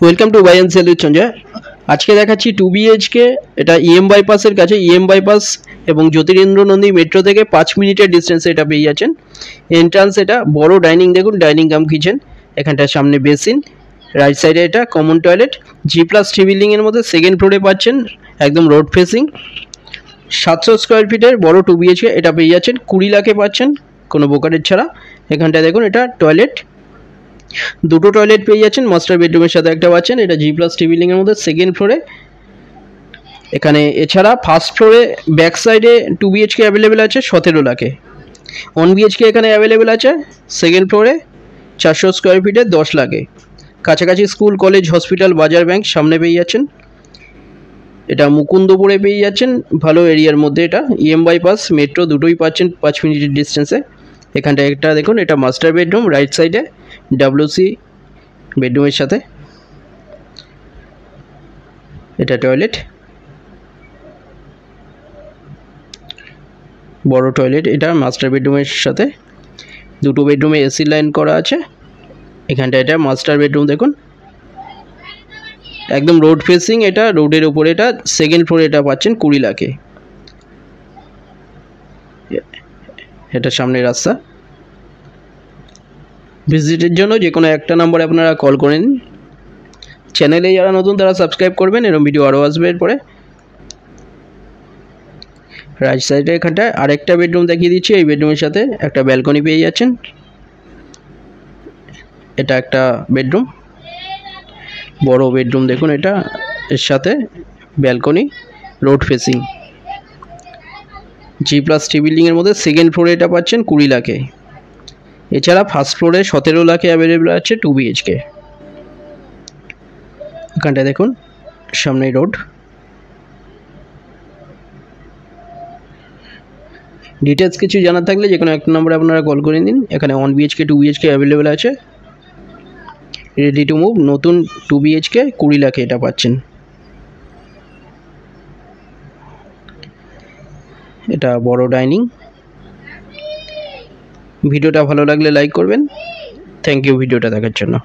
Welcome to buy and sell with Sanjay. আজকে দেখাচ্ছি 2 BHK. এটা ইএম বাইপাসের কাছে, ইএম বাইপাস এবং জ্যোতিরিন্দ্র নন্দী মেট্রো থেকে 5 মিনিটের ডিস্টেন্সে এটা পেয়ে যাচ্ছেন। এন্ট্রান্স এটা বড় ডাইনিং, দেখুন ডাইনিং কাম কিচেন, এখানটার সামনে বেসিন, রাইট সাইডে এটা কমন টয়লেট, G+3 বিল্ডিংয়ের মধ্যে সেকেন্ড ফ্লোরে পাচ্ছেন, একদম রোড ফেসিং। 700 স্কোয়ার ফিটের বড় 2 বিএইচকে এটা পেয়ে যাচ্ছেন 20 লাখে পাচ্ছেন, কোনো বোকারের ছাড়া। এখানটায় দেখুন এটা টয়লেট, দুটো টয়লেট পেয়ে যাচ্ছেন, মাস্টার বেডরুমের সাথে একটা পাচ্ছেন। এটা G+3 বিল্ডিংয়ের মধ্যে সেকেন্ড ফ্লোরে। এখানে এছাড়া ফার্স্ট ফ্লোরে ব্যাক সাইডে 2 বিএইচকে অ্যাভেলেবেল আছে 17 লাখে। 1 বিএইচকে এখানে অ্যাভেলেবেল আছে সেকেন্ড ফ্লোরে 400 স্কোয়ার ফিটে 10 লাখে। কাছাকাছি স্কুল, কলেজ, হসপিটাল, বাজার, ব্যাংক সামনে পেয়ে যাচ্ছেন। এটা মুকুন্দপুরে পেয়ে যাচ্ছেন, ভালো এরিয়ার মধ্যে। এটা ইএম বাইপাস, মেট্রো দুটোই পাচ্ছেন 5 মিনিটের ডিস্টেন্সে। এখানটা একটা দেখুন, এটা মাস্টার বেডরুম, রাইট সাইডে WC বেডরুমের সাথে। এটা টয়লেট, বড় টয়লেট, এটা মাস্টার বেডরুমের সাথে। দুটো বেডরুমে এসি লাইন করা আছে। এখানটা এটা মাস্টার বেডরুম, দেখুন একদম রোড ফেসিং, এটা রোডের উপরে। এটা সেকেন্ড ফ্লোরে এটা পাচ্ছেন 20 লাখে। এটা সামনে রাস্তা। ভিজিটের জন্য যে কোনো একটা নম্বরে আপনারা কল করে নিন। চ্যানেলে যারা নতুন তারা সাবস্ক্রাইব করবেন, এরকম ভিডিও আরও আসবে এরপরে। রাইট সাইডে এখানটায় আরেকটা বেডরুম দেখিয়ে দিচ্ছি, এই বেডরুমের সাথে একটা ব্যালকনি পেয়ে যাচ্ছেন। এটা একটা বেডরুম, বড় বেডরুম, দেখুন এটা এর সাথে ব্যালকনি, রোড ফেসিং। G+3 বিল্ডিংয়ের মধ্যে সেকেন্ড ফ্লোরে এটা পাচ্ছেন 20 লাখে। এছাড়া ফার্স্ট ফ্লোরে 17 লাখে অ্যাভেলেবেল আছে 2 বিএইচকে। এখানটায় দেখুন সামনে রোড। ডিটেলস কিছু জানার থাকলে যে কোনো একটা নম্বরে আপনারা কল করে নিন। এখানে 1 বিএইচকে 2 বিএইচকে অ্যাভেলেবেল আছে, রেডি টু মুভ। নতুন 2 বিএইচকে 20 লাখে এটা পাচ্ছেন। এটা বড় ডাইনিং। ভিডিওটা ভালো লাগলে লাইক করবেন। থ্যাংক ইউ ভিডিওটা দেখার জন্য।